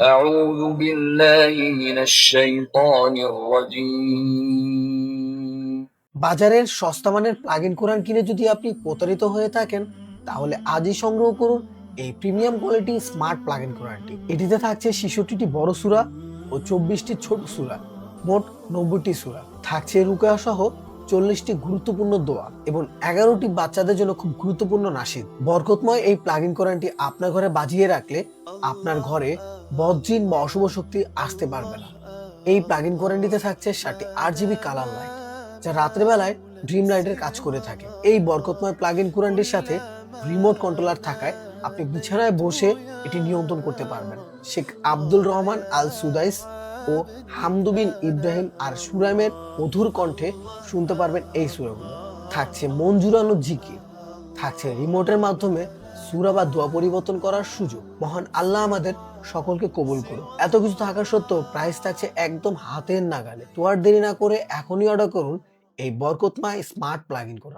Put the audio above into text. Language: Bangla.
أعوذ بالله من الشيطان الرجيم বাজারের সস্তা মানের প্লাগ ইন কোরআন কিনে যদি আপনি প্রতারিত হয়ে থাকেন, তাহলে আজই সংগ্রহ করুন এই premium quality smart plug in কোরআনটি। এটিতে থাকছে 66টি বড় সূরা ও 24টি ছোট সূরা, মোট 90টি সূরা। থাকছে রুকয়া সহ 40টি গুরুত্বপূর্ণ দোয়া এবং 11টি বাচ্চাদের জন্য খুব গুরুত্বপূর্ণ নাশিদ। বরকতময় এই প্লাগ ইন কোরআনটি আপনার ঘরে বাজিয়ে রাখলে আপনার ঘরে বদজিন বা অশুভ শক্তি আসতে পারবে না। এই প্লাগ ইন কোরআনটিতে থাকছে 7টি 8GB কালার লাইট, যা রাত্রেবেলায় ড্রিম লাইটের কাজ করে থাকে। এই বরকতময় প্লাগ ইন কোরআনটির সাথে রিমোট কন্ট্রোলার থাকায় আপনি বিছানায় বসে এটি নিয়ন্ত্রণ করতে পারবেন। শেখ আব্দুল রহমান আল সুদাইস ও হামদু বিন ইব্রাহিম আর সুরাইমের মধুর কণ্ঠে শুনতে পারবেন এই সূরাগুলো। থাকছে মন জুড়ানো জিকির, থাকছে রিমোটের মাধ্যমে সূরা বা দোয়া পরিবর্তন করার সুযোগ। মহান আল্লাহ আমাদের সকলকে কবুল করুন। এত কিছু থাকা সত্ত্বেও প্রাইস থাকছে একদম হাতের নাগালে। তো আর দেরি না করে এখনই অর্ডার করুন এই বরকতময় স্মার্ট প্লাগ ইন কোরআন।